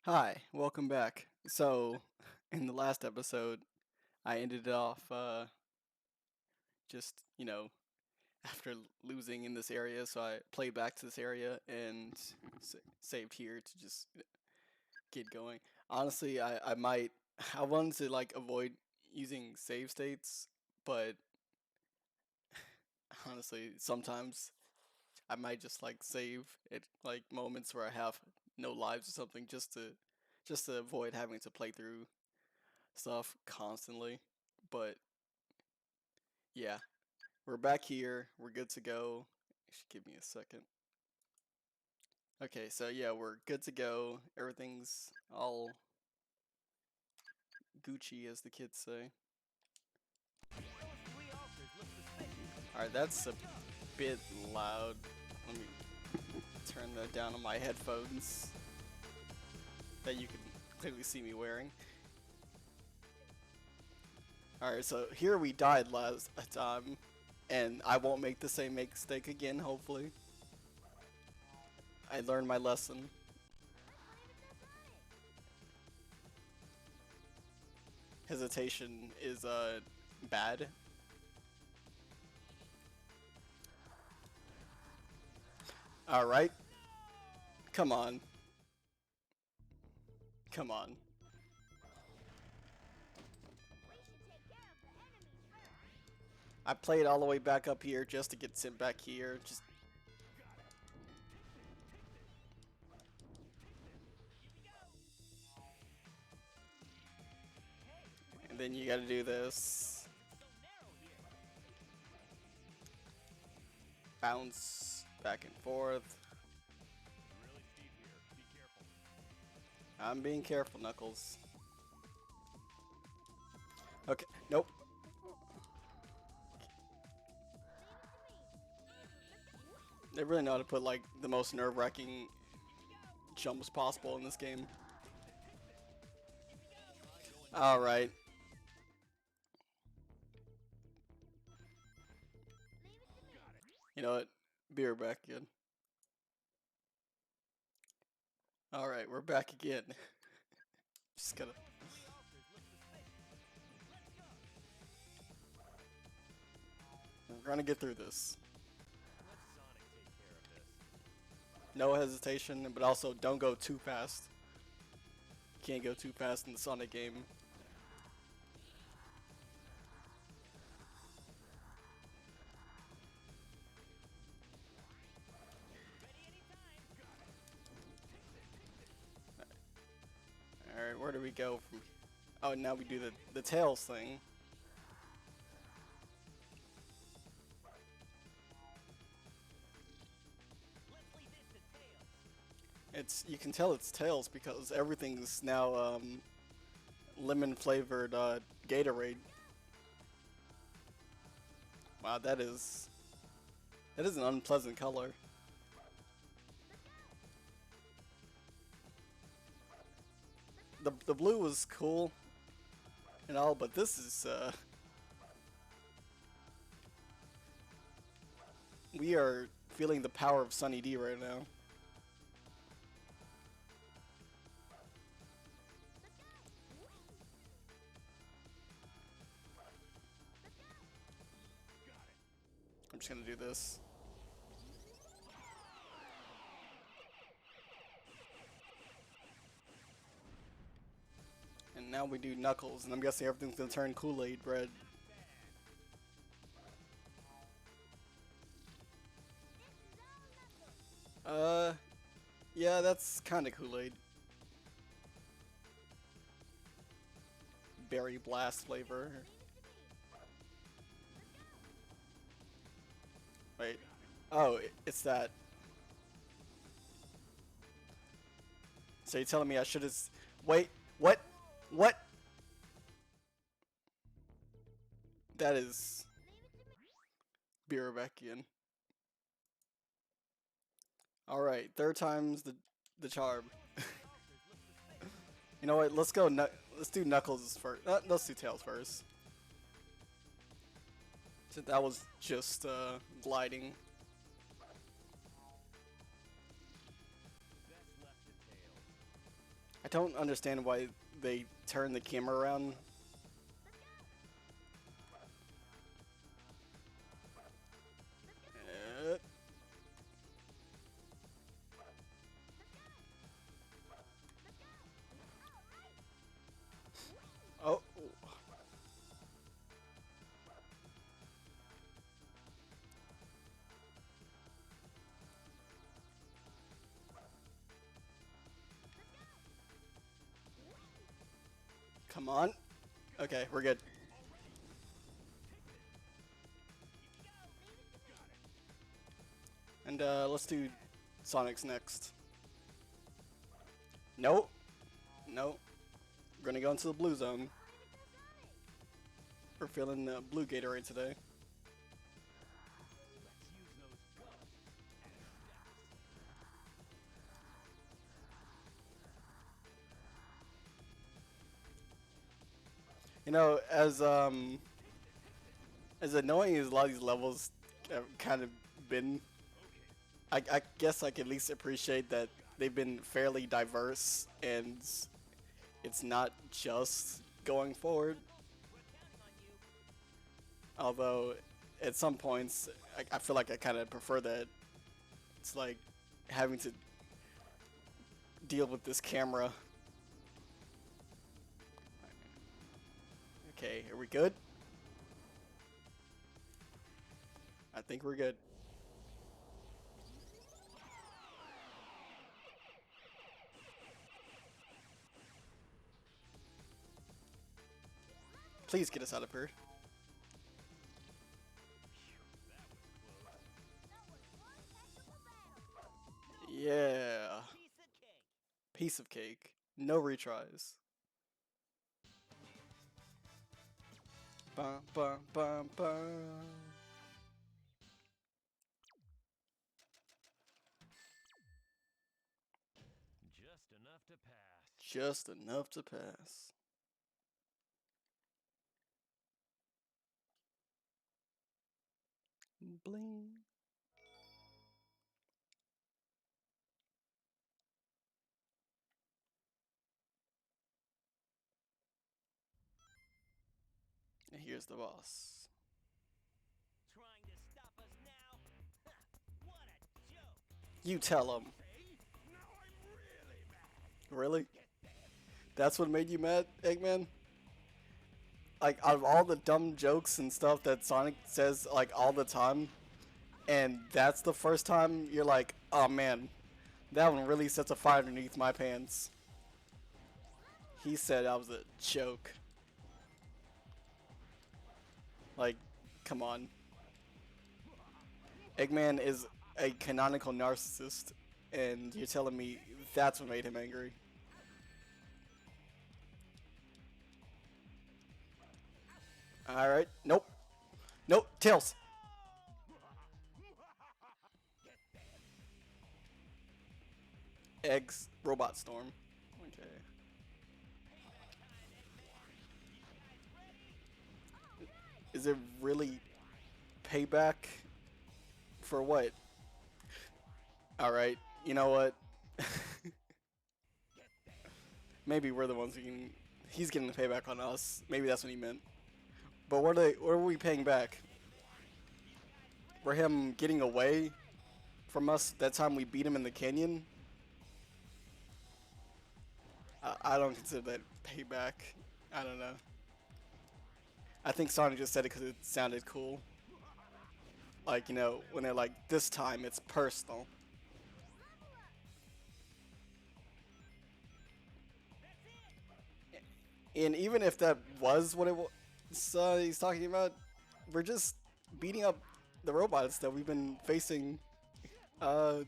Hi, welcome back. So, in the last episode, I ended off just, after losing in this area, so I played back to this area and saved here to just get going. Honestly, I might, I wanted to like avoid using save states, but honestly, sometimes I might just like save at like moments where I have no lives or something just to avoid having to play through stuff constantly. But yeah, we're back here. We're good to go. Just give me a second. Okay, so yeah, we're good to go. Everything's all Gucci, as the kids say. Alright, that's a bit loud. Let me turn that down on my headphones that you can clearly see me wearing. Alright, so here we died last time, and I won't make the same mistake again, hopefully. I learned my lesson. Hesitation is bad. Alright, come on. Come on. I played all the way back up here just to get sent back here. Just and then you gotta do this. Bounce back and forth. I'm being careful, Knuckles. Okay, nope. They really know how to put like the most nerve-wracking jumps possible in this game. Alright. You know what? Be right back again. Alright, we're back again. Just gotta. We're gonna get through this. No hesitation, but also don't go too fast. You can't go too fast in the Sonic game. Alright, where do we go from? Oh, now we do the tails thing. It's you can tell it's Tails because everything's now lemon flavored Gatorade. Wow, that is an unpleasant color. The blue was cool and all, but this is we are feeling the power of Sunny D right now. I'm just gonna do this. And now we do Knuckles, and I'm guessing everything's gonna turn Kool-Aid red. Uh, yeah, that's kinda Kool-Aid. Berry Blast flavor. Wait. Oh, it's that. So you're telling me I should have... Wait, what? What? That is... Birabekian. Alright, third time's the charm. You know what, let's go, let's do Knuckles first. Let's do Tails first. So that was just, gliding. I don't understand why they turn the camera around. Uh, oh, come on. Okay, we're good. And let's do Sonic's next. Nope. Nope. We're gonna go into the blue zone. We're feeling the blue Gatorade today. You know, as annoying as a lot of these levels have kind of been, I guess I can at least appreciate that they've been fairly diverse and it's not just going forward. Although, at some points, I feel like I kind of prefer that. It's like having to deal with this camera. Okay, are we good? I think we're good. Please get us out of here. Yeah. Piece of cake. No retries. Bum, bum, bum, bum. Just enough to pass. Just enough to pass. Bling. And here's the boss. Trying to stop us now? What a joke! You tell him. Now I'm really mad. Really? That's what made you mad, Eggman? Like, out of all the dumb jokes and stuff that Sonic says, like, all the time, and that's the first time you're like, oh man, that one really sets a fire underneath my pants. He said I was a joke. Like, come on. Eggman is a canonical narcissist, and you're telling me that's what made him angry. Alright, nope. Nope, Tails. Eggs, Robot Storm. Okay. Is it really payback for what? Alright, you know what? Maybe we're the ones who can. He's getting the payback on us. Maybe that's what he meant. But what are we paying back? For him getting away from us that time we beat him in the canyon? I don't consider that payback. I don't know. I think Sonic just said it because it sounded cool. Like, you know, when they're like, this time it's personal. And even if that was what it was he's talking about, we're just beating up the robots that we've been facing uh,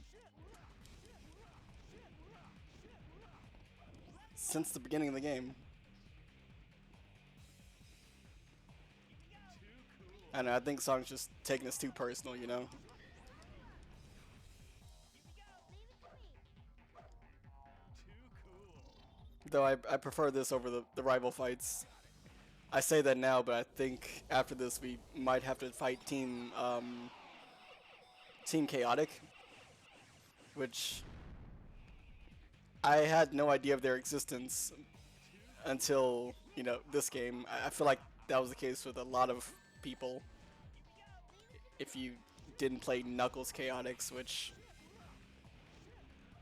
since the beginning of the game. I know, I think Sonic's just taking this too personal, you know? Though I prefer this over the rival fights. I say that now, but I think after this we might have to fight Team Chaotic, which I had no idea of their existence until this game. I feel like that was the case with a lot of people. If you didn't play Knuckles Chaotix, which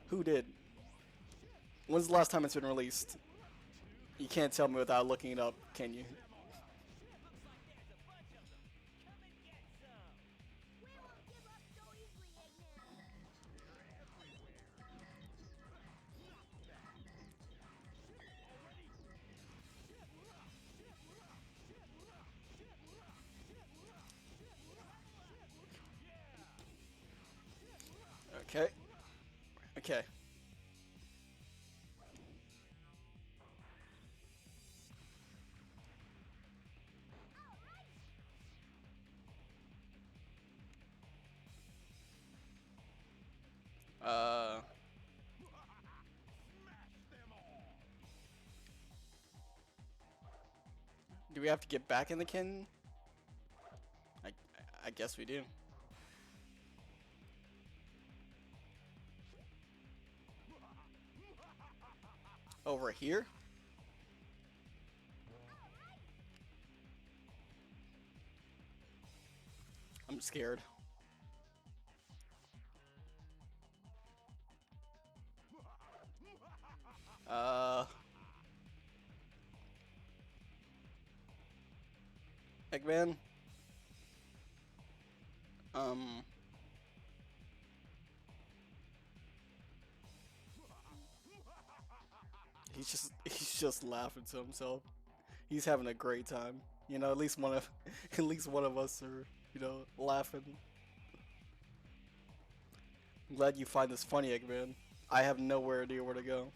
who did? When's the last time it's been released? You can't tell me without looking it up, can you? Okay. Okay. Uh. Do we have to get back in the kin? I, I guess we do. Over here? I'm scared. Uh. Eggman? Um. He's just laughing to himself. He's having a great time. At least one of at least one of us are, laughing. I'm glad you find this funny, Eggman. I have nowhere idea where to go.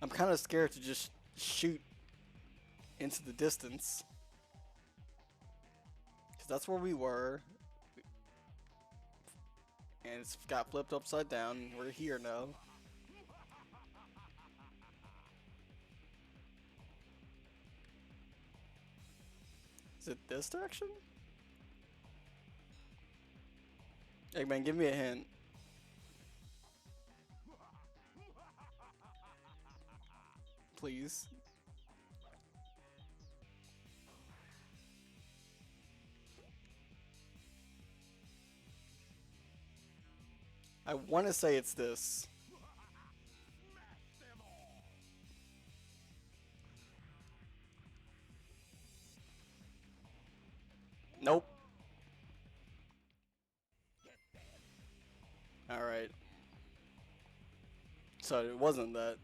I'm kind of scared to just shoot into the distance. Because that's where we were. And it's got flipped upside down. We're here now. Is it this direction? Eggman, give me a hint. Please. I want to say it's this. Nope. Alright. So it wasn't that.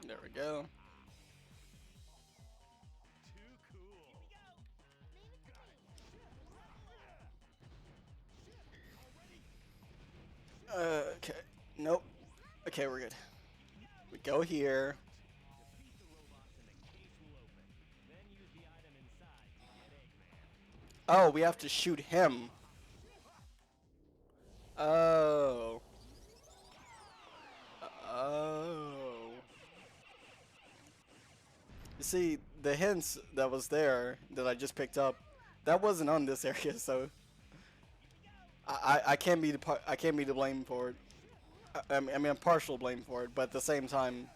There we go. Okay. Nope. Okay, we're good. We go here. Oh, we have to shoot him. Oh. Oh. You see, the hints that was there that I just picked up, that wasn't on this area, so I can't be I can't be to blame for it. I mean, I'm partial blame for it, but at the same time,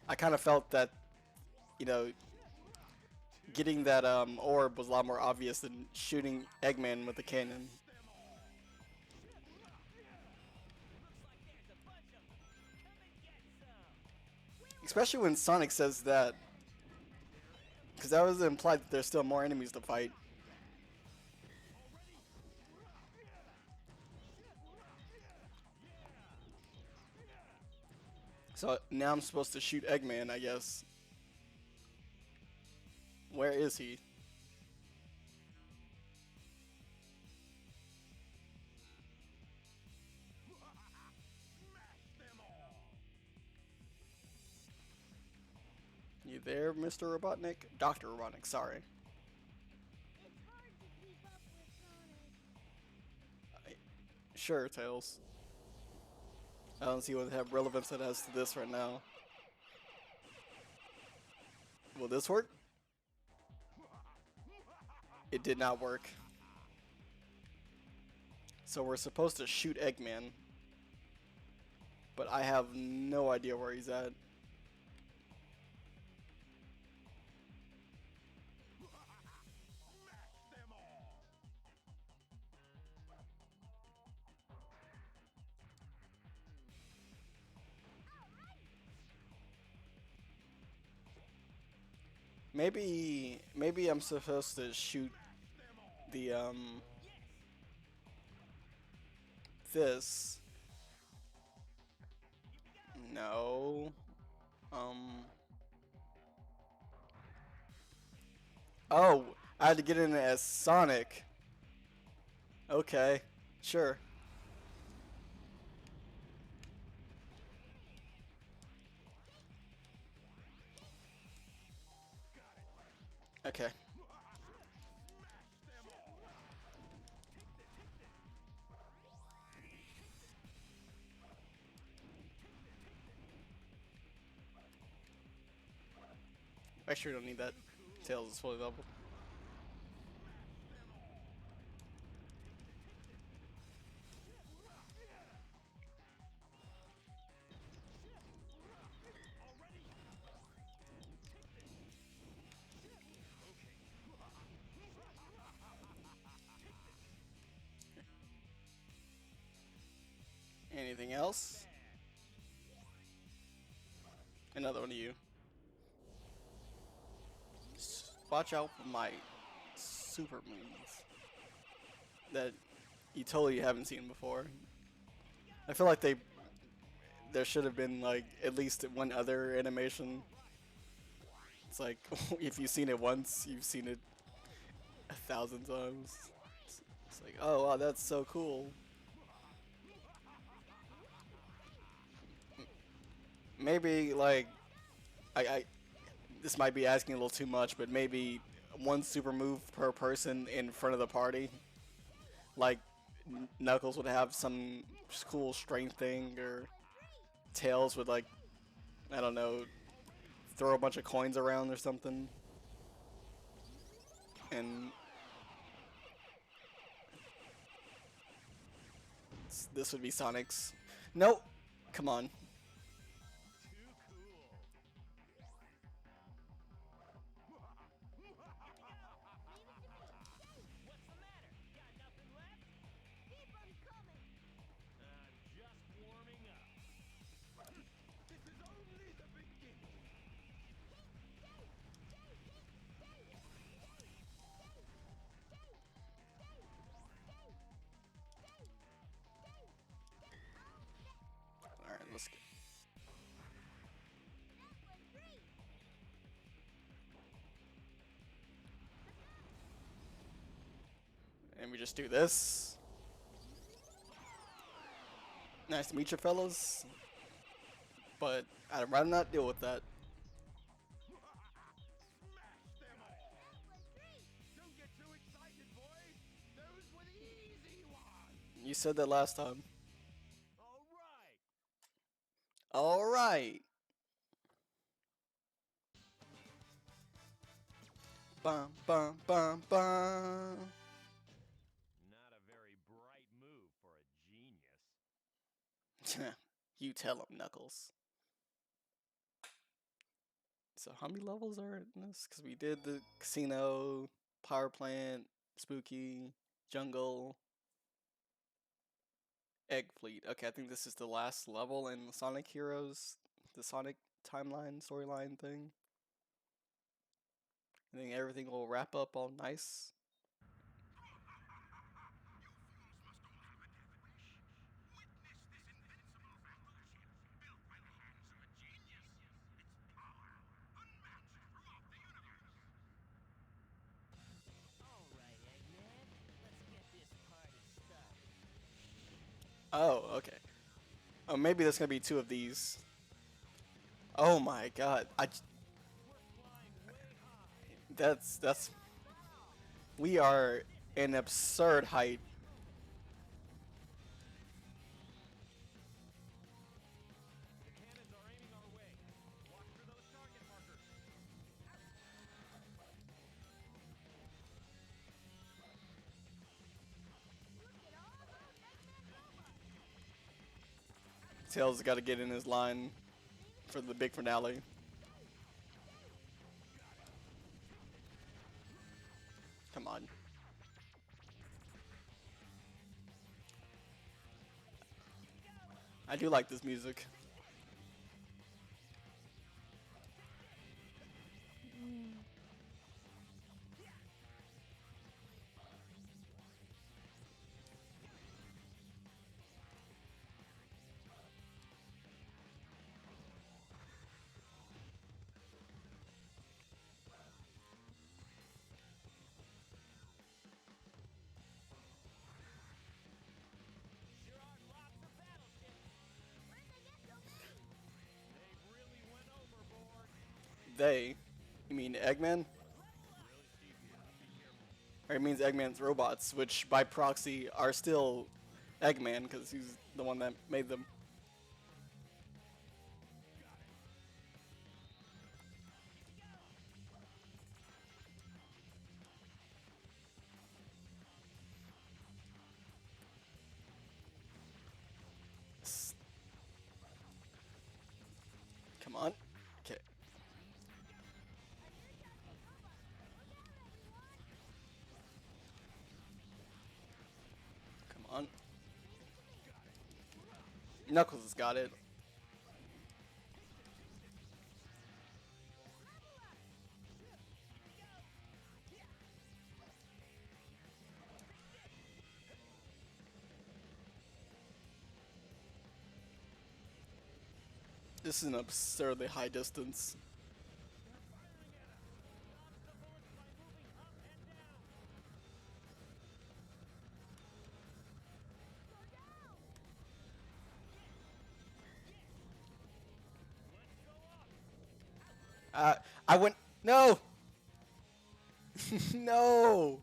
I kind of felt that, you know, getting that orb was a lot more obvious than shooting Eggman with the cannon. Especially when Sonic says that, because that was implied that there's still more enemies to fight. So now I'm supposed to shoot Eggman, I guess. Where is he? You there, Mr. Robotnik? Dr. Robotnik, sorry. It's hard to keep up with Sonic. Sure, Tails. I don't see what relevance it has to this right now. Will this work? It did not work. So we're supposed to shoot Eggman. But I have no idea where he's at. Maybe I'm supposed to shoot the this. No. Oh, I had to get in as Sonic. Okay, sure. Okay. Actually, we don't need that. Tails is fully leveled. Anything else? Another one of you. Watch out for my super moves that you totally haven't seen before. I feel like there should have been like at least one other animation. It's like if you've seen it once, you've seen it 1,000 times. It's like, oh wow, that's so cool. Maybe like I this might be asking a little too much, but maybe one super move per person in front of the party. Like Knuckles would have some cool strength thing, or Tails would like, I don't know, throw a bunch of coins around or something. And this would be Sonic's. Nope. Come on. What's the matter? Got nothing left? Keep 'em coming. I'm just warming up. This is only the beginning. Alright, let's go. And we just do this. Nice to meet you, fellas. But I'd rather not deal with that. Smash them all. Don't get too excited, boys. Those were the easy ones. You said that last time. All right. Alright. Bum bum bum bum. Not a very bright move for a genius. You tell him, Knuckles. So how many levels are in this? Because we did the casino, power plant, spooky, jungle, egg fleet. Okay, I think this is the last level in Sonic Heroes, the Sonic timeline, storyline thing. I think everything will wrap up all nice. All right, Eggman. Let's get this party started. Oh, okay. Oh, maybe there's gonna be two of these. Oh my god. That's we are an absurd height. Cannons are aiming our way. Watch for those target markers. Tails got to get in his line for the big finale. Come on. I do like this music. Sure are lots of battleships. They've really went overboard. They, you mean Eggman? Or it means Eggman's robots, which by proxy are still Eggman because he's the one that made them. S- Come on. Okay. Come on. Knuckles has got it. This is an absurdly high distance. I went. No! No!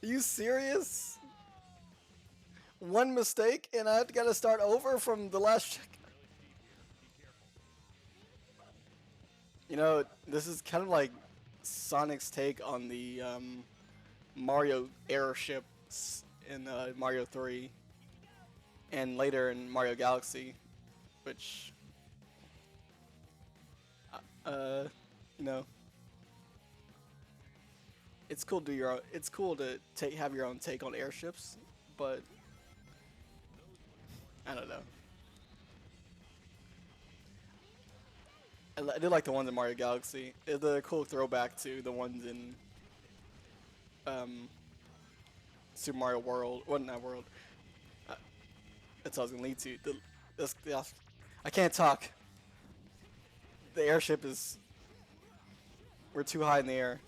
Are you serious? One mistake and I gotta start over from the last check. You know, this is kind of like Sonic's take on the Mario airships in Mario 3 and later in Mario Galaxy, which, you know, it's cool to do your own, it's cool to have your own take on airships, but I don't know. I do like the ones in Mario Galaxy. It's a cool throwback to the ones in Super Mario World. Well, not World. That's what I was gonna lead to. I can't talk. The airship is. We're too high in the air.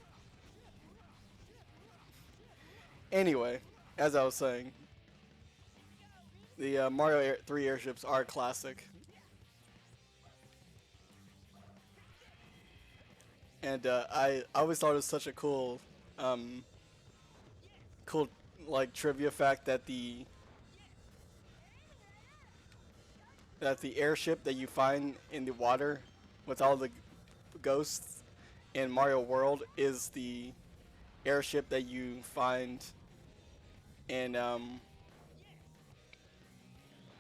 Anyway, as I was saying, the Mario 3 airships are classic. And I always thought it was such a cool, cool like trivia fact that the airship that you find in the water with all the ghosts in Mario World is the airship that you find in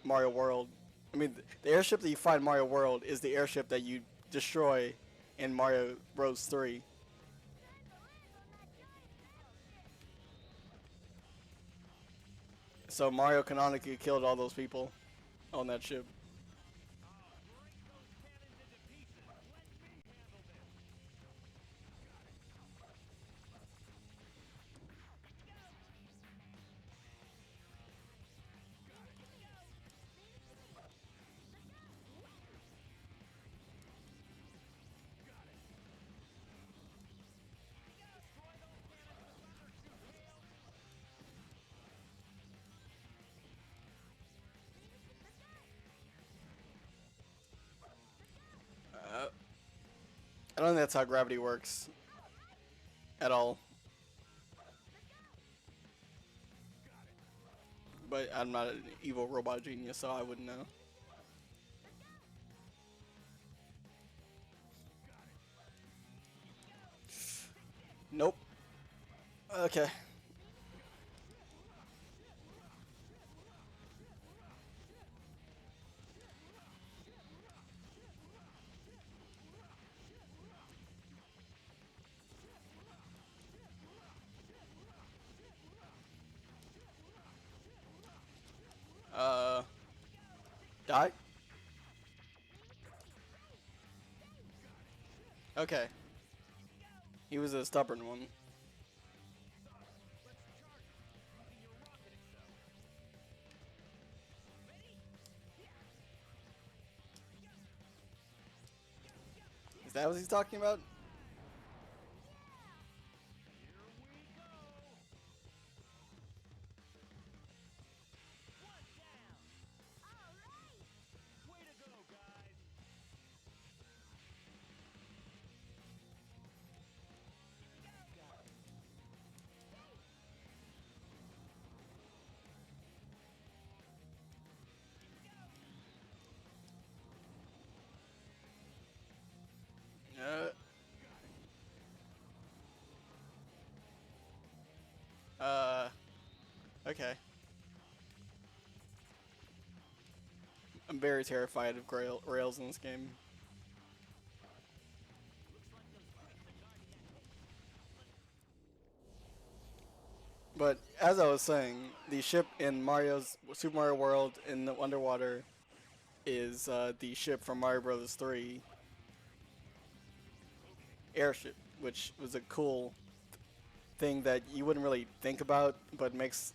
Mario World. I mean, the airship that you find in Mario World is the airship that you destroy in Mario Bros. 3. So Mario canonically killed all those people on that ship. Break those cannons into pieces. Let me handle this. Destroy those cannons with a thunder shoot, Tails. I don't think that's how gravity works. at all. But I'm not an evil robot genius, so I wouldn't know. Nope. Okay. Uh, die? Okay. He was a stubborn one. Is that what he's talking about? Way to go, guys. Uh. Uh. Okay. I'm very terrified of rails in this game. But as I was saying, the ship in Mario's Super Mario World in the underwater is the ship from Mario Bros. 3 airship, which was a cool thing that you wouldn't really think about, but makes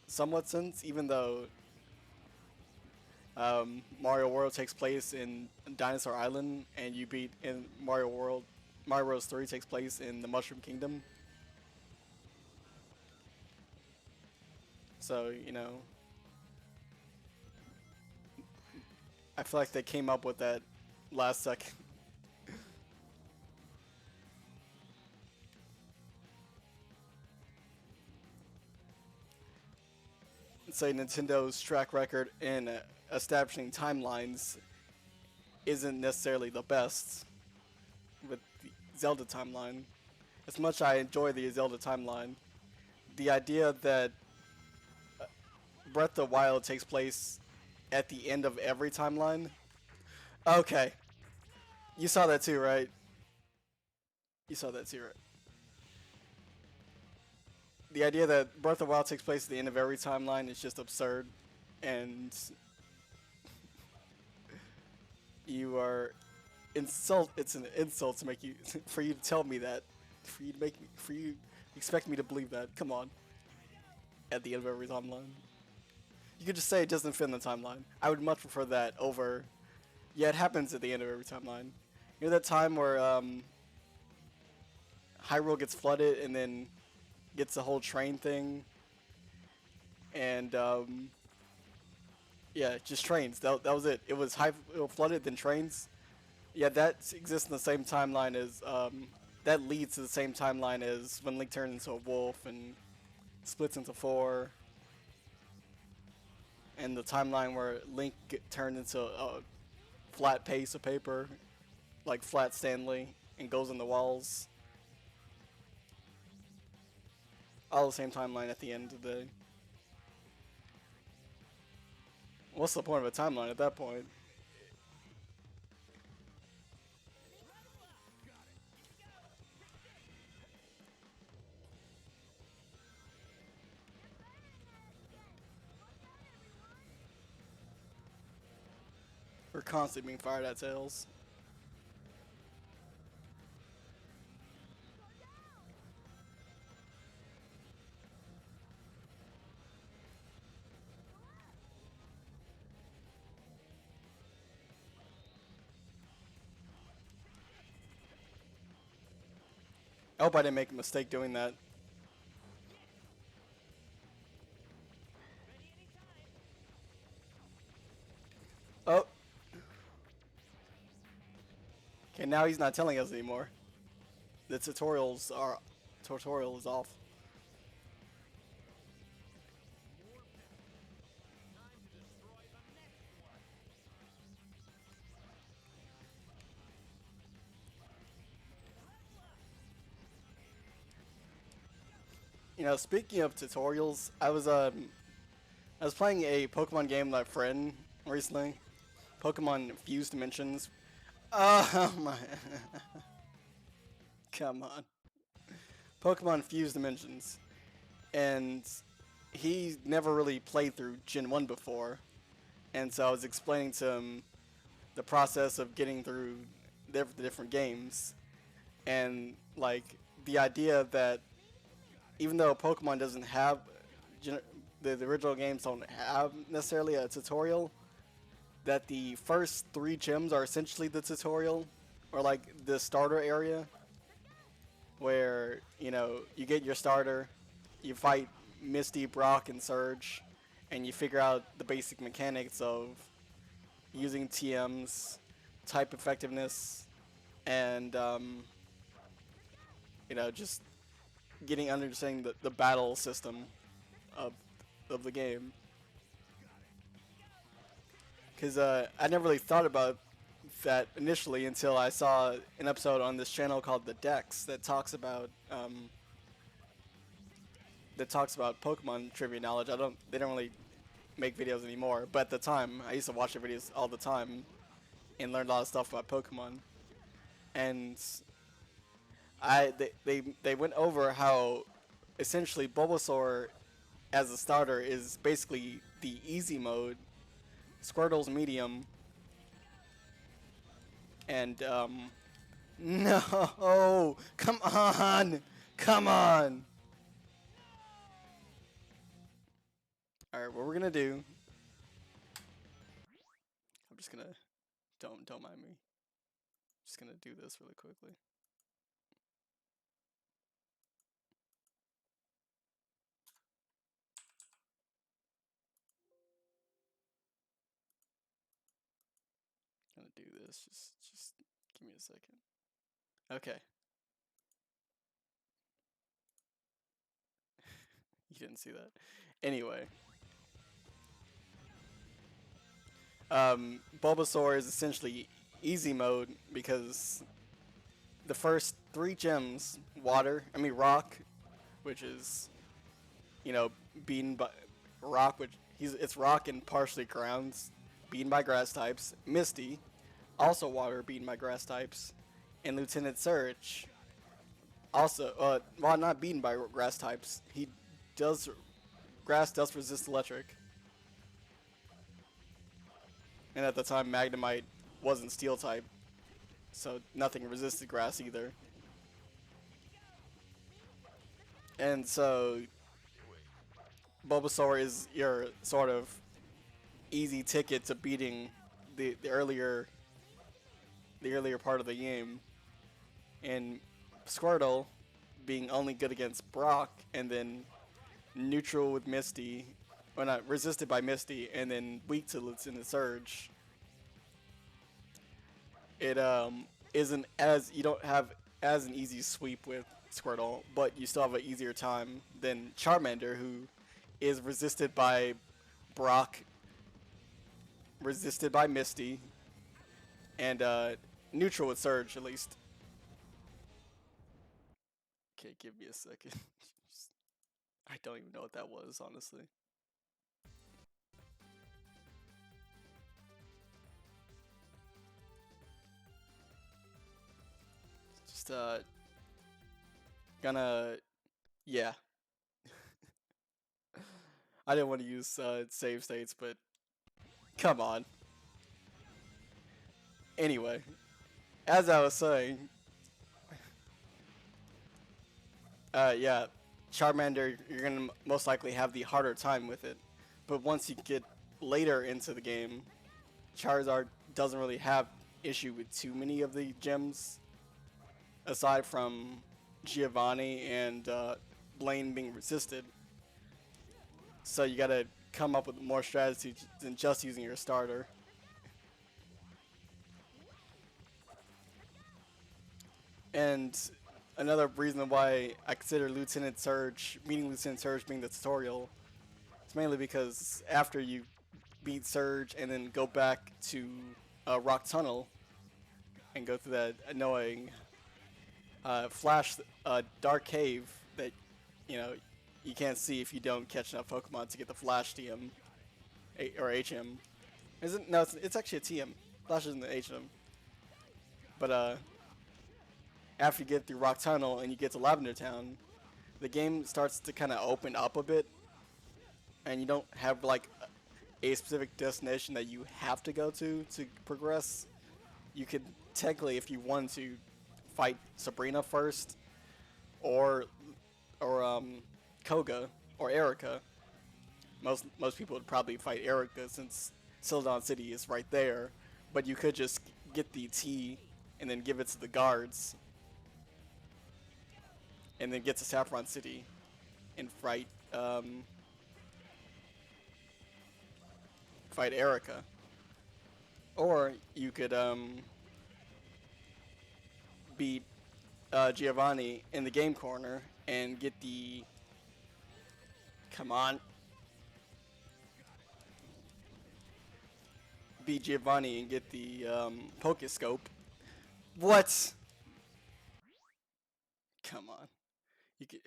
somewhat sense, even though Mario World takes place in Dinosaur Island, and you beat in Mario Bros. 3 takes place in the Mushroom Kingdom. So, you know, I feel like they came up with that last second. Say Nintendo's track record in establishing timelines isn't necessarily the best with the Zelda timeline. As much I enjoy the Zelda timeline, the idea that Breath of the Wild takes place at the end of every timeline. Okay. You saw that too, right? You saw that too, right? The idea that Breath of the Wild takes place at the end of every timeline is just absurd, and you are it's an insult to make you for you to tell me that, for you expect me to believe that. Come on. At the end of every timeline. You could just say it doesn't fit in the timeline. I would much prefer that over, yeah, it happens at the end of every timeline. You know that time where Hyrule gets flooded and then gets the whole train thing, and yeah, just trains. That was it. It was Hyrule flooded, then trains. Yeah, that exists in the same timeline as that leads to the same timeline as when Link turns into a wolf and splits into 4. And the timeline where Link turned into a flat piece of paper, like Flat Stanley, and goes in the walls. All the same timeline at the end of the day. What's the point of a timeline at that point? We're constantly being fired at Tails. I hope I didn't make a mistake doing that. Oh. Okay, now he's not telling us anymore. the tutorial is off. You know, speaking of tutorials, I was playing a Pokemon game with my friend recently. Pokemon Fused Dimensions. Oh my. Come on. Pokemon Fused Dimensions. And he never really played through Gen 1 before. And so I was explaining to him the process of getting through the different games. And, like, the idea that even though Pokemon doesn't have the original games don't have necessarily a tutorial, that the first 3 gyms are essentially the tutorial, or like the starter area, where, you know, you get your starter, you fight Misty, Brock, and Surge, and you figure out the basic mechanics of using TMs, type effectiveness, and you know, just understanding the battle system of the game. Because I never really thought about that initially until I saw an episode on this channel called The Dex that talks about Pokemon trivia knowledge. They don't really make videos anymore, but at the time I used to watch the videos all the time and learned a lot of stuff about Pokemon. And they went over how essentially Bulbasaur as a starter is basically the easy mode, Squirtle's medium, and no, come on. Alright, what we're gonna do, I'm just gonna, don't mind me, just gonna do this really quickly. Gonna do this, just give me a second. Okay. You didn't see that. Anyway. Bulbasaur is essentially easy mode because the first 3 gems, rock, which is, you know, beaten by rock, it's rock and partially grounds, beaten by grass types. Misty, also water, beaten by grass types, and Lieutenant Surge, also, while not beaten by grass types, grass does resist electric. And at the time, Magnemite wasn't steel type, so nothing resisted grass either. And so Bulbasaur is your sort of easy ticket to beating the earlier part of the game, and Squirtle being only good against Brock, and then neutral with Misty, or not resisted by Misty, and then weak to Lieutenant Surge. It isn't as, you don't have as an easy sweep with Squirtle, but you still have an easier time than Charmander, who is resisted by Brock, resisted by Misty, and neutral with Surge at least. Okay, give me a second. I don't even know what that was, honestly. Just yeah. I didn't want to use save states, but come on. Anyway, as I was saying, yeah, Charmander, you're gonna most likely have the harder time with it, but once you get later into the game, Charizard doesn't really have issue with too many of the gems, aside from Giovanni and Blaine being resisted. So you gotta come up with more strategy than just using your starter. And another reason why I consider Lieutenant Surge, meeting Lieutenant Surge being the tutorial, it's mainly because after you beat Surge and then go back to Rock Tunnel and go through that annoying flash dark cave that you know you can't see if you don't catch enough Pokemon to get the Flash TM or HM. Isn't no? It's actually a TM. Flash isn't the HM. But after you get through Rock Tunnel and you get to Lavender Town, the game starts to kind of open up a bit, and you don't have like a specific destination that you have to go to progress. You could technically, if you want to, fight Sabrina first, or Koga or Erica. Most people would probably fight Erica since Celadon City is right there, but you could just get the T and then give it to the guards, and then get to Saffron City and fight fight Erica. Or you could beat Giovanni in the game corner and get the come on beat Giovanni and get the Pokescope. What? Come on. You can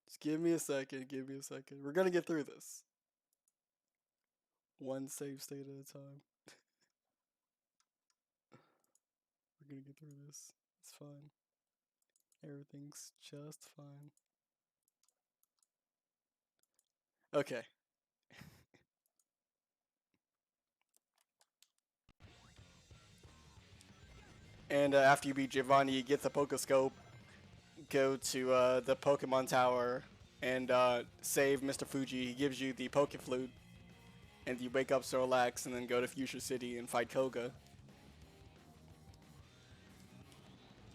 just give me a second, give me a second. We're gonna get through this. One save state at a time. We're gonna get through this. It's fine. Everything's just fine. Okay. And after you beat Giovanni, you get the Pokescope, go to the Pokemon Tower, and save Mr. Fuji. He gives you the Pokeflute, and you wake up Snorlax, and then go to Fuchsia City and fight Koga.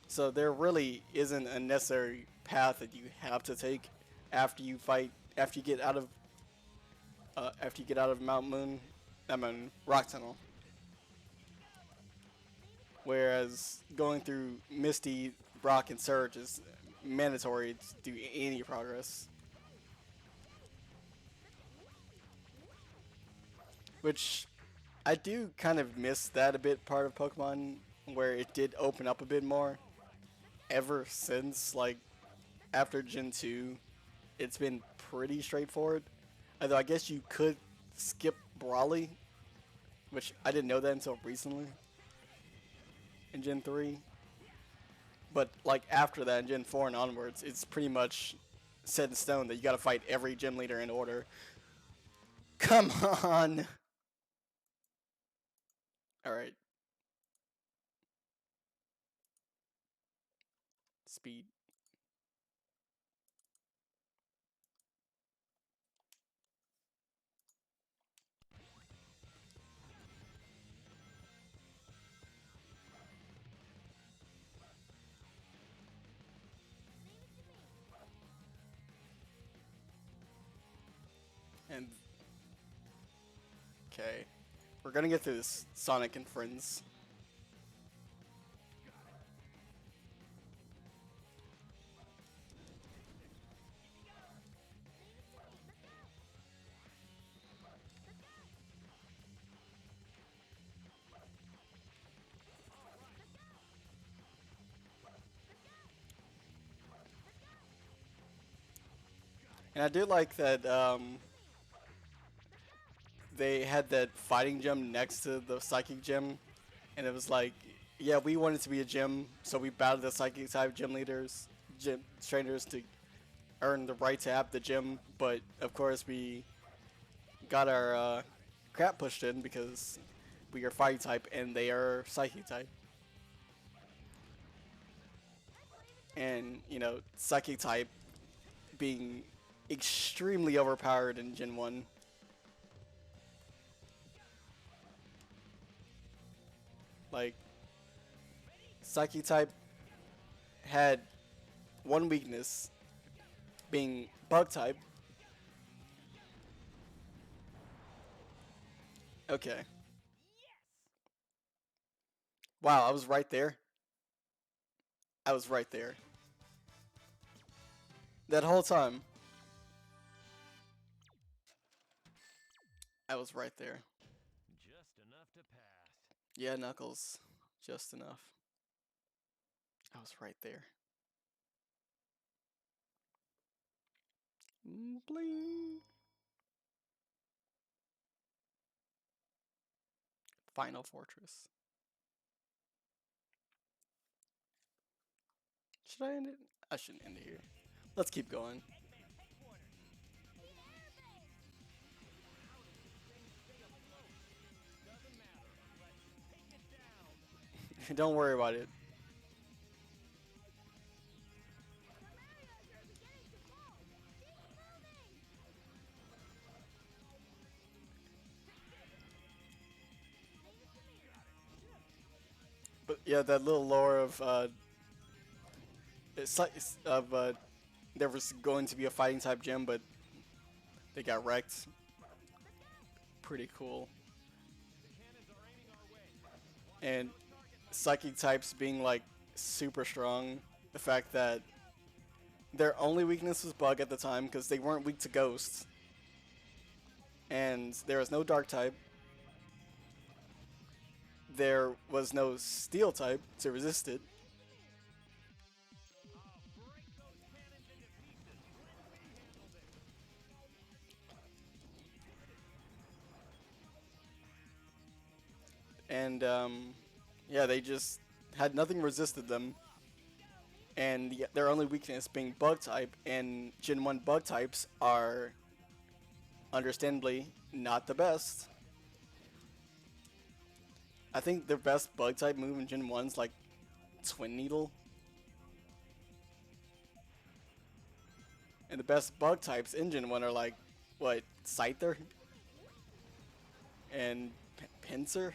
So there really isn't a necessary path that you have to take after you get out of Mount Moon, Rock Tunnel. Whereas going through Misty, Brock, and Surge is mandatory to do any progress. Which I do kind of miss that a bit part of Pokemon, where it did open up a bit more. Ever since, like, after Gen 2, it's been pretty straightforward. Although I guess you could skip Brawly, which I didn't know that until recently. In Gen 3. But like after that, in Gen 4 and onwards, it's pretty much set in stone that you gotta fight every gym leader in order. Come on! Alright. Speed. And okay, we're gonna get through this Sonic and Friends. And I do like that they had that fighting gym next to the psychic gym, and it was like, yeah, we wanted to be a gym, so we battled the psychic type gym leaders, gym trainers to earn the right to have the gym, but of course we got our crap pushed in because we are fighting type and they are psychic type. And, you know, psychic type being extremely overpowered in Gen 1. Like, psychic type had one weakness, being bug type. Okay. Wow, I was right there. I was right there. That whole time. I was right there. Just enough to pass. Yeah, Knuckles. Just enough. I was right there. Bling. Final Fortress. Should I end it? I shouldn't end it here. Let's keep going. Don't worry about it. But yeah, that little lore of there was going to be a fighting type gym, but they got wrecked. Pretty cool. And psychic types being like super strong. The fact that their only weakness was bug at the time because they weren't weak to ghosts. And there was no dark type. There was no steel type to resist it. And yeah, they just had nothing resisted them. And their only weakness being bug type, and Gen 1 bug types are understandably not the best. I think the best bug type move in Gen 1's like Twin Needle. And the best bug types in Gen 1 are like, what, Scyther? And Pinsir?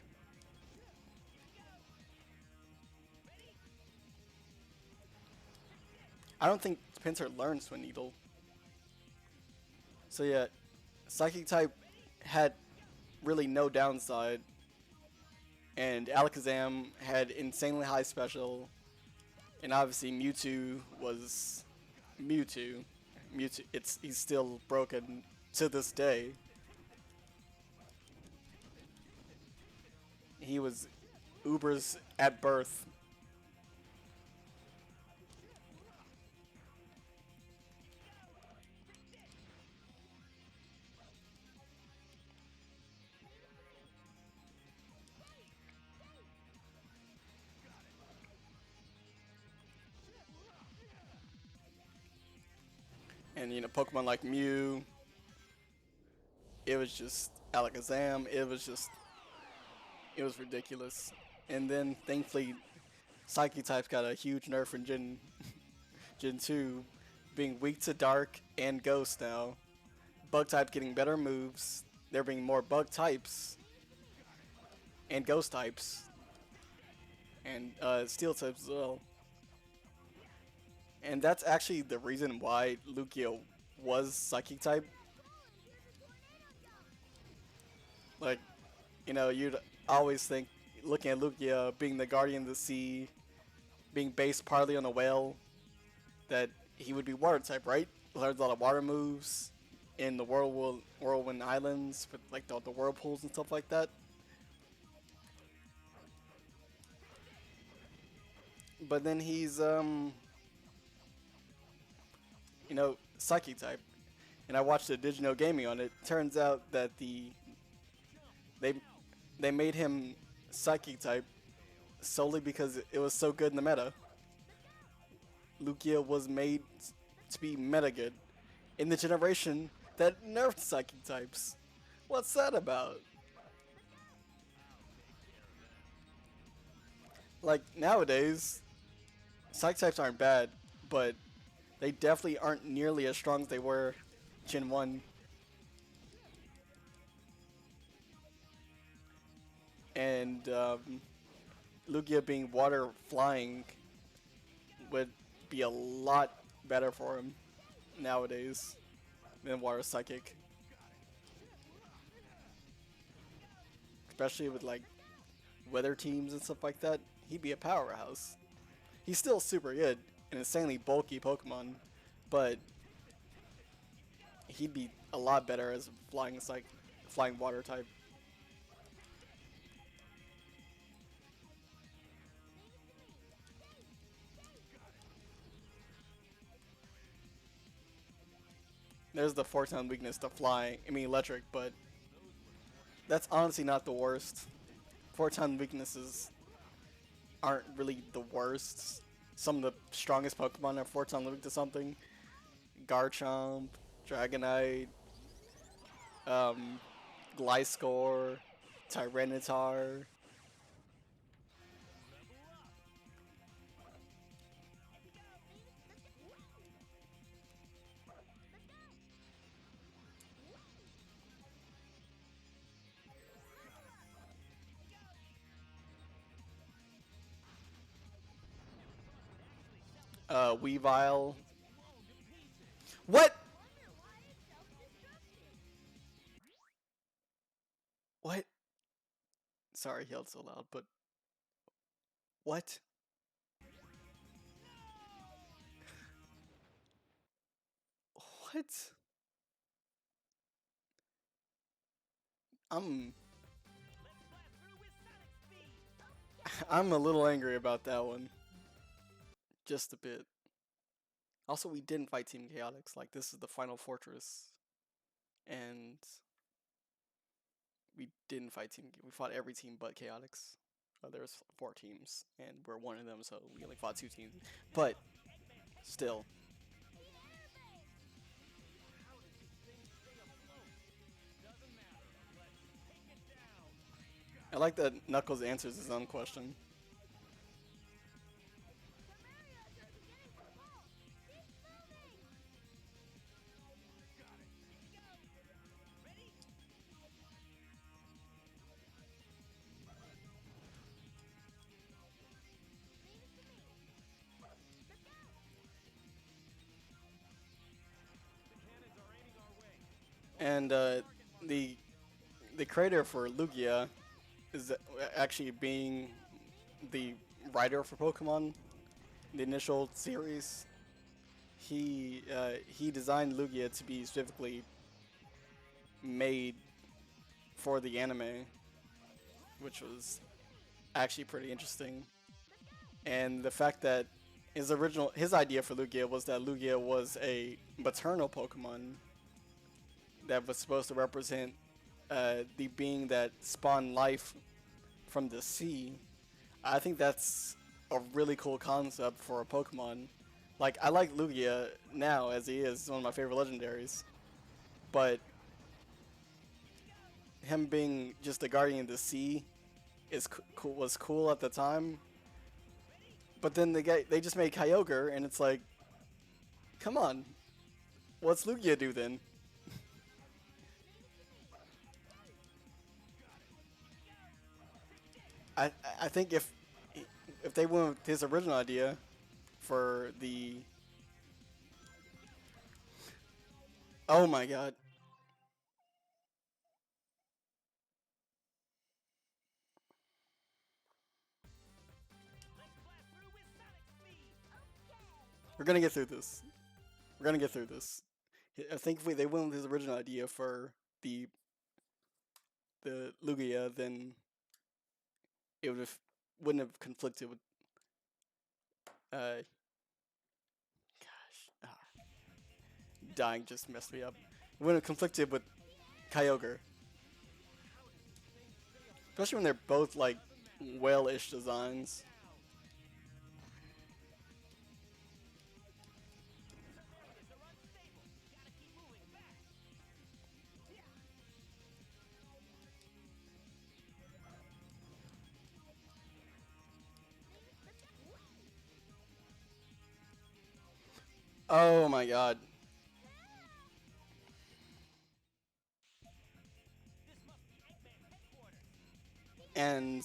I don't think Pinsir learns Twin Needle. So yeah, Psychic type had really no downside. And Alakazam had insanely high special. And obviously Mewtwo was Mewtwo. He's still broken to this day. He was Uber's at birth. And you know, Pokemon like Mew, it was just Alakazam, it was ridiculous. And then thankfully Psychic types got a huge nerf in Gen 2, being weak to Dark and Ghost now. Bug type getting better moves, there being more bug types and ghost types. And steel types as well. And that's actually the reason why Lugia was Psychic type. Like, you know, you'd always think, looking at Lugia being the Guardian of the Sea, being based partly on a whale, that he would be water type, right? Learns a lot of water moves in the Whirlwind Islands, with like the whirlpools and stuff like that. But then he's you know, Psychic type. And I watched the Digino Gaming on it. Turns out that they made him Psychic type solely because it was so good in the meta. Lugia was made to be meta good in the generation that nerfed Psychic types. What's that about? Like nowadays, Psychic types aren't bad, but they definitely aren't nearly as strong as they were Gen 1. And Lugia being water flying would be a lot better for him nowadays than water psychic. Especially with like weather teams and stuff like that, he'd be a powerhouse. He's still super good, an insanely bulky Pokemon, but he'd be a lot better as flying water type. There's the Fortune weakness to flying, I mean electric, but that's honestly not the worst. Fortune weaknesses aren't really the worst. Some of the strongest Pokemon are Fortune weak to something. Garchomp, Dragonite, um, Gliscor, Tyranitar. Weavile. What? What? Sorry, he yelled so loud, but what? What? I'm I'm a little angry about that one. Just a bit. Also, we didn't fight Team Chaotix. Like, this is the final fortress. And we didn't fight Team. We fought every team but Chaotix. There's 4 teams, and we're one of them, so we only fought 2 teams. But, still. I like that Knuckles answers his own question. And the creator for Lugia is actually being the writer for Pokemon, the initial series. He designed Lugia to be specifically made for the anime, which was actually pretty interesting. And the fact that his idea for Lugia was that Lugia was a maternal Pokemon that was supposed to represent the being that spawned life from the sea. I think that's a really cool concept for a Pokemon. Like, I like Lugia now as he is, one of my favorite legendaries. But him being just the guardian of the sea was cool at the time. But then they just made Kyogre, and it's like, come on, what's Lugia do then? I think if they went with his original idea for the, oh my god. We're gonna get through this. We're gonna get through this. I think if they went with his original idea for the Lugia, then it wouldn't have conflicted with gosh, dying just messed me up. It wouldn't have conflicted with Kyogre, especially when they're both like well-ish designs. Oh my god. And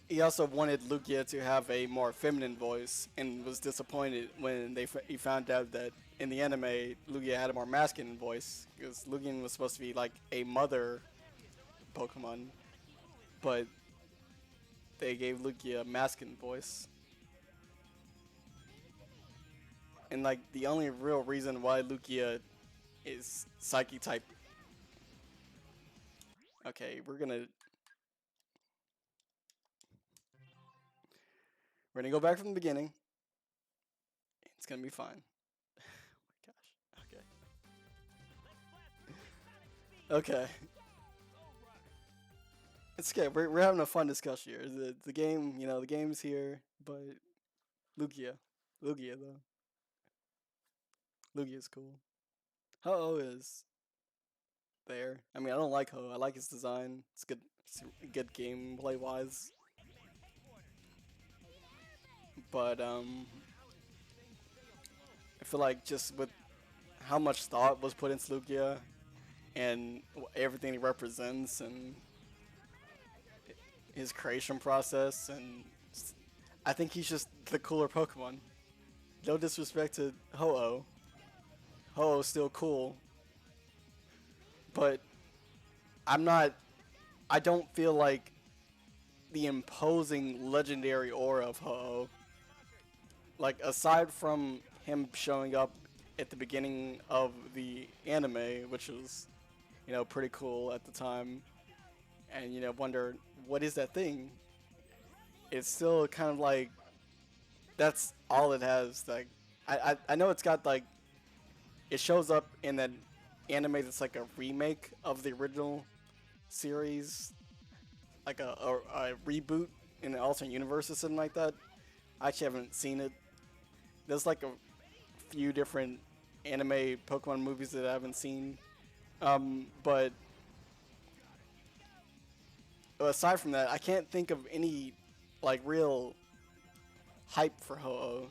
he also wanted Lugia to have a more feminine voice, and was disappointed when he found out that in the anime Lugia had a more masculine voice, because Lugia was supposed to be like a mother Pokemon, but they gave Lugia a masculine voice. And like the only real reason why Lugia is Psychic type. Okay, we're gonna go back from the beginning. It's gonna be fine. Oh my gosh. Okay. Okay. It's okay. We're having a fun discussion here. The game, you know, the game's here, but Lugia though. Lugia's cool. Ho-Oh is there. I mean, I don't like Ho. I like his design. It's good. It's good gameplay wise. But I feel like just with how much thought was put into Lugia and everything he represents and his creation process, and I think he's just the cooler Pokemon. No disrespect to Ho-Oh. Ho-Oh's still cool, but I don't feel like the imposing legendary aura of Ho-Oh. Like, aside from him showing up at the beginning of the anime, which was, you know, pretty cool at the time, and, you know, wonder, what is that thing? It's still kind of like, that's all it has. Like, I know it's got, like, it shows up in that anime that's like a remake of the original series, like a reboot in an alternate universe or something like that. I actually haven't seen it. There's like a few different anime Pokemon movies that I haven't seen, but aside from that, I can't think of any like real hype for Ho-Oh.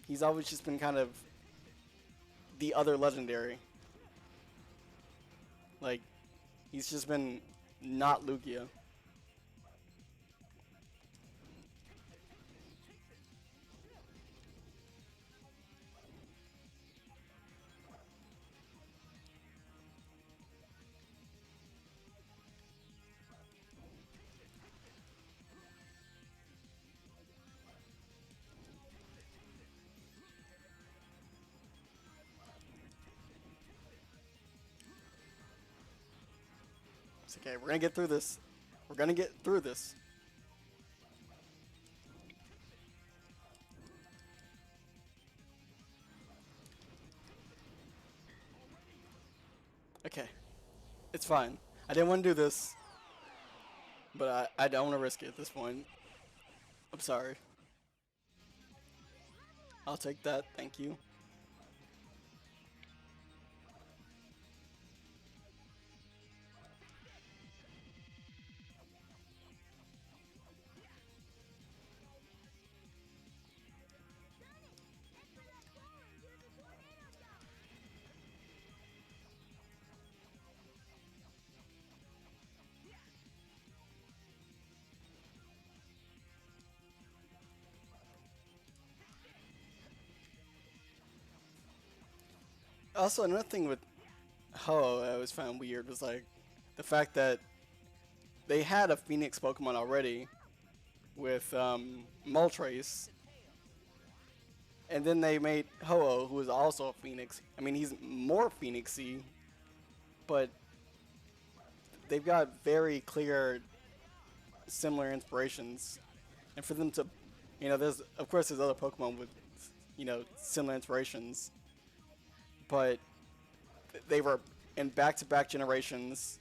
He's always just been kind of the other legendary. Like, he's just been not Lugia. It's okay, we're gonna get through this. We're gonna get through this. Okay. It's fine. I didn't want to do this, but I don't want to risk it at this point. I'm sorry. I'll take that, thank you. Also, another thing with Ho I always found weird was like the fact that they had a Phoenix Pokemon already with Moltres, and then they made Ho-Oh, who is also a Phoenix. I mean, he's more Phoenixy, but they've got very clear, similar inspirations, and for them to, you know, there's of course there's other Pokemon with, you know, similar inspirations, but they were in back-to-back generations,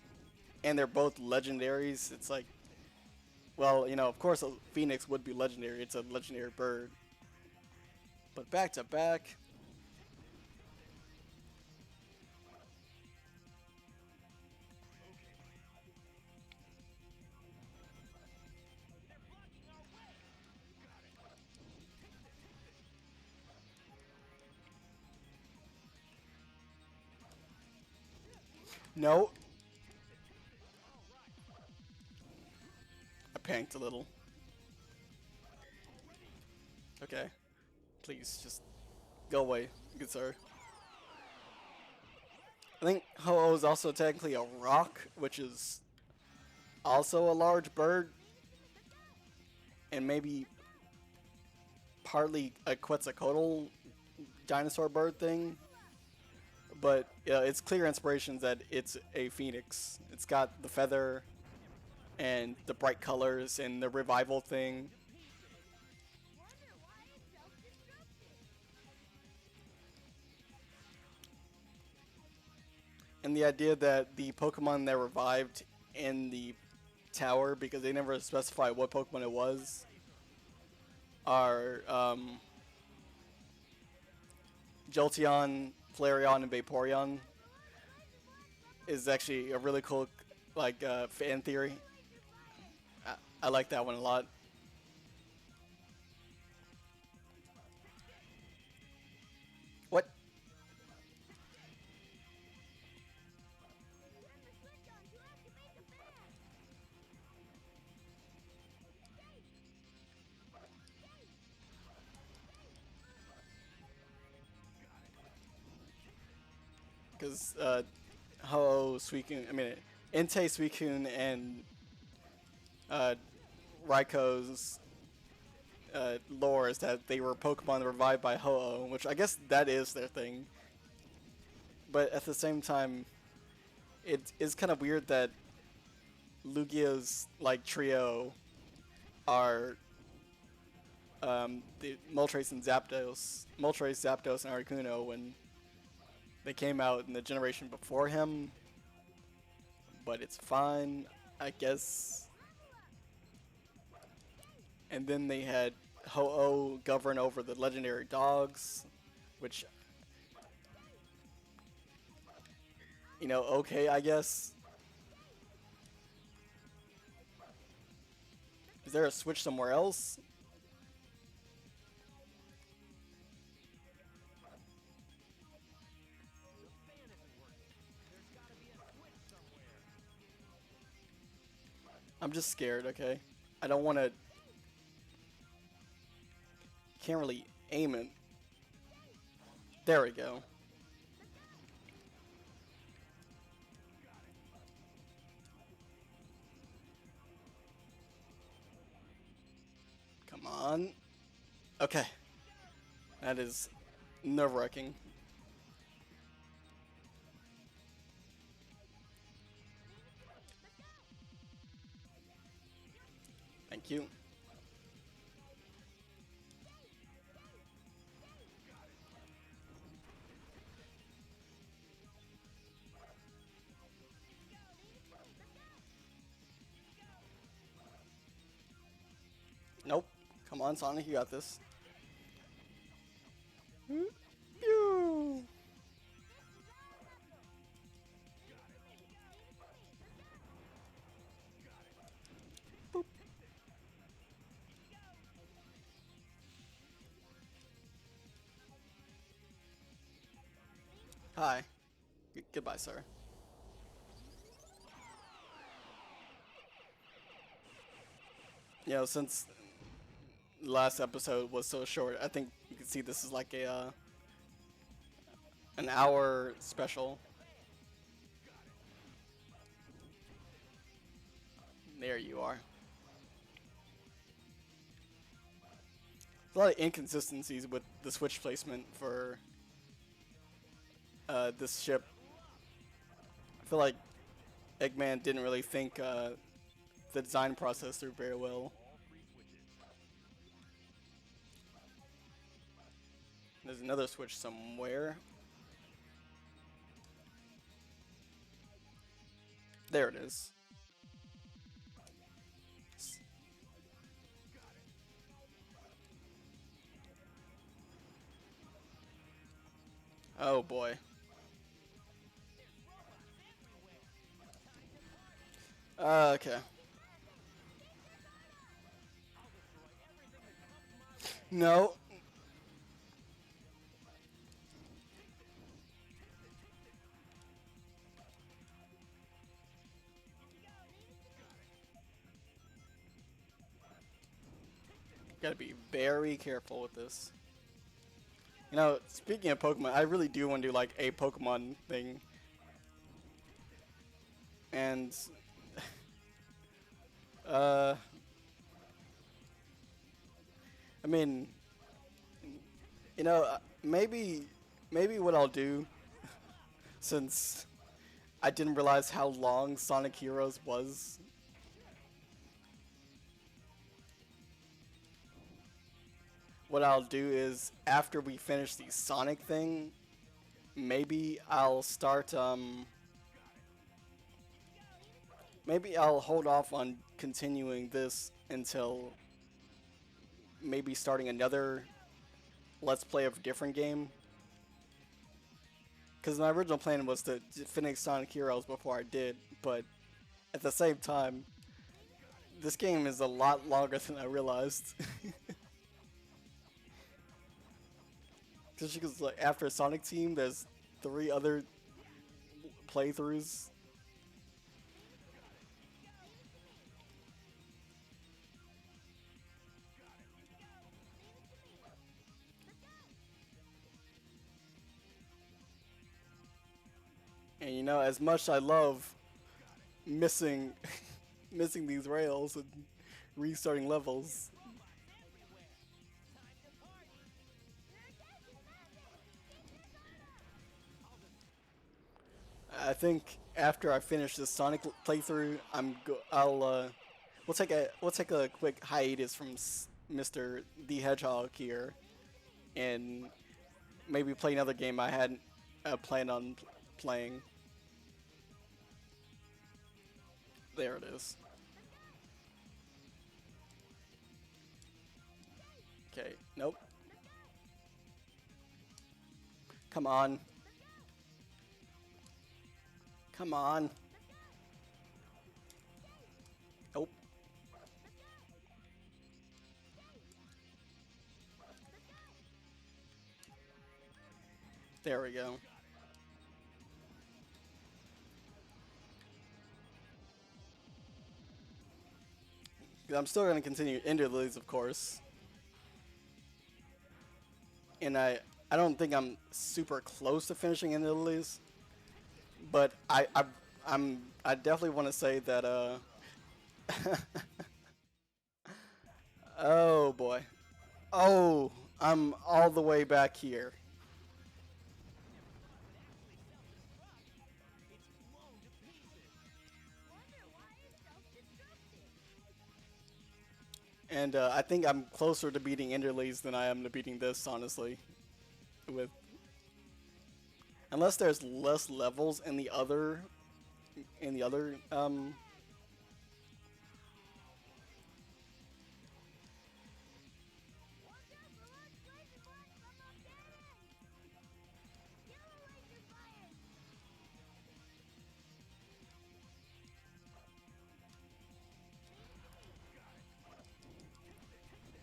and they're both legendaries. It's like, well, you know, of course a Phoenix would be legendary. It's a legendary bird. But back-to-back. No. I panicked a little. Okay. Please, just go away, good sir. I think Ho-Oh is also technically a rock, which is also a large bird, and maybe partly a Quetzalcoatl dinosaur bird thing, but it's clear inspirations that it's a phoenix. It's got the feather and the bright colors and the revival thing. Wonder why it self-destructed. And the idea that the Pokemon that revived in the tower, because they never specify what Pokemon it was, are Jolteon, Flareon, and Vaporeon, is actually a really cool like fan theory. I like that one a lot. What? Turn the switch on to activate the fan. Because Ho-Oh, Suicune, I mean, Entei, Suicune, and uh, Raikou's lore is that they were Pokemon revived by Ho-Oh, which I guess that is their thing. But at the same time, it is kind of weird that Lugia's like trio are the Moltres and Zapdos, Moltres, Zapdos, and Articuno when they came out in the generation before him. But it's fine, I guess. And then they had Ho-Oh govern over the legendary dogs, which, you know, okay, I guess. Is there a switch somewhere else? I'm just scared, okay? I don't want to... Can't really aim it. There we go. Come on. Okay. That is nerve-wracking. Thank you. Nope. Come on, Sonic, you got this. Pew! Boop. Hi. Goodbye, sir. You know, since the last episode was so short, I think you can see this is like a an hour special. There you are. There's a lot of inconsistencies with the switch placement for this ship. I feel like Eggman didn't really think the design process through very well. There's another switch somewhere. There it is. Oh boy. Okay. No. Gotta be very careful with this. You know, speaking of Pokemon, I really do want to do like a Pokemon thing. And I mean, You know, maybe what I'll do, since I didn't realize how long Sonic Heroes was. What I'll do is after we finish the Sonic thing, maybe I'll start maybe I'll hold off on continuing this until maybe starting another Let's Play of a different game. Because my original plan was to finish Sonic Heroes before I did, but at the same time, this game is a lot longer than I realized. Because like after Sonic Team, there's 3 other playthroughs. And you know, as much I love missing missing these rails and restarting levels, I think after I finish this Sonic playthrough, we'll take a quick hiatus from Mr. the Hedgehog here, and maybe play another game I hadn't planned on playing. There it is. Okay, nope. Come on. Come on. Nope. There we go. I'm still going to continue Interludes, of course. And I don't think I'm super close to finishing Interludes, but I definitely want to say that oh boy. Oh, I'm all the way back here. And I think I'm closer to beating Interleads than I am to beating this, honestly. With unless there's less levels in the other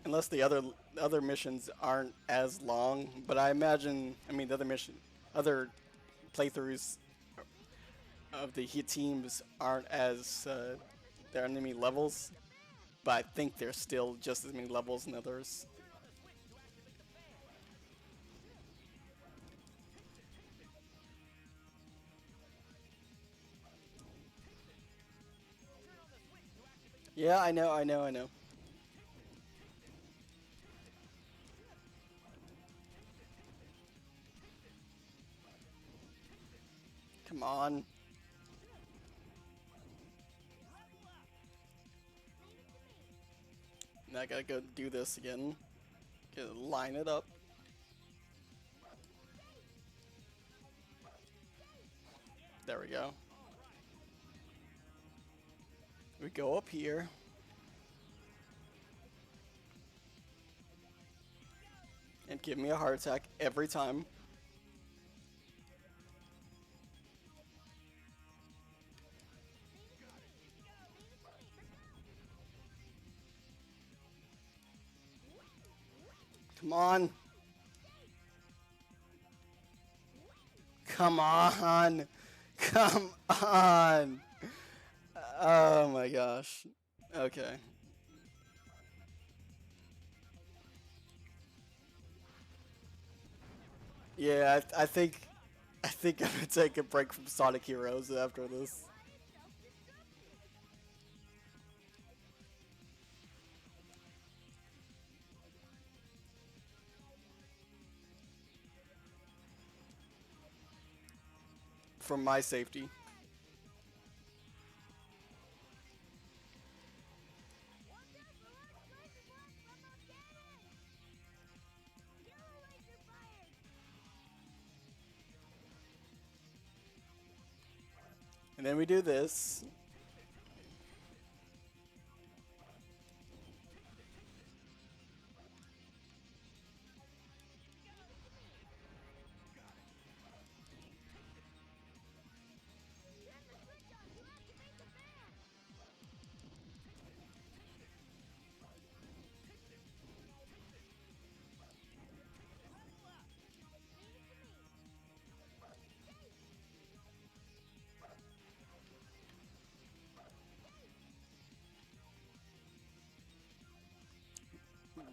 unless the other missions aren't as long, but I imagine, I mean, the other playthroughs of the hit teams aren't as their enemy levels, but I think there's still just as many levels in others. Yeah, I know. Come on. Now I gotta go do this again. Gotta line it up. There we go. We go up here. And give me a heart attack every time. Come on. Come on. Come on. Oh my gosh. Okay. Yeah, I think I'm gonna take a break from Sonic Heroes after this. for my safety. Watch out for large flaming blast from a cannon! Yellow laser fire! And then we do this. Turn the switch on to activate the fan! Leave it to me!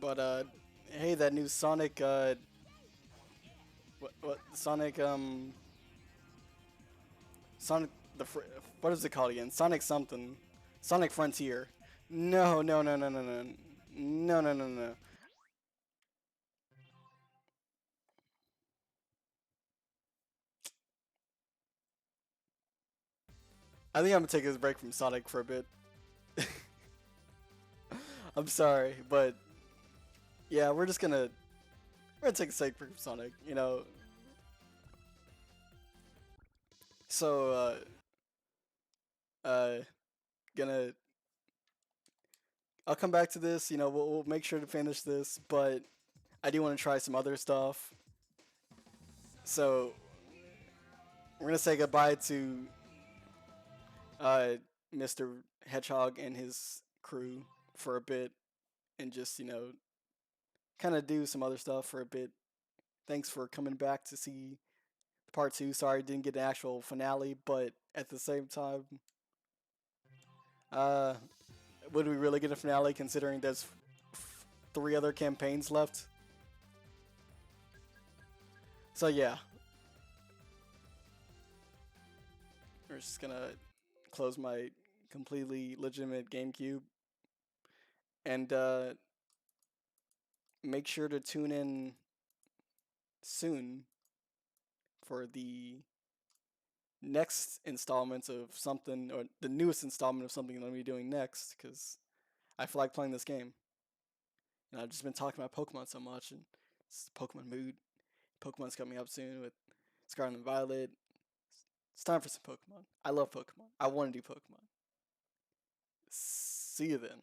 But hey, that new Sonic what Sonic Sonic what is it called again? Sonic something. Sonic Frontier. No, no, no, no, no, no. No, no, no, no. I think I'm gonna take this break from Sonic for a bit. I'm sorry, but yeah, we're gonna take a break from Sonic, you know. So gonna I'll come back to this, you know, we'll make sure to finish this, but I do want to try some other stuff. So we're gonna say goodbye to uh, Mr. Hedgehog and his crew for a bit, and just kind of do some other stuff for a bit. Thanks for coming back to see part two. Sorry I didn't get an actual finale, but at the same time, uh, would we really get a finale considering there's 3 other campaigns left? So yeah, we're just gonna close my completely legitimate GameCube and make sure to tune in soon for the next installments of something, or the newest installment of something that I'm gonna be doing next, because I feel like playing this game. And I've just been talking about Pokemon so much, and it's Pokemon mood. Pokemon's coming up soon with Scarlet and Violet. It's time for some Pokemon. I love Pokemon. I want to do Pokemon. See you then.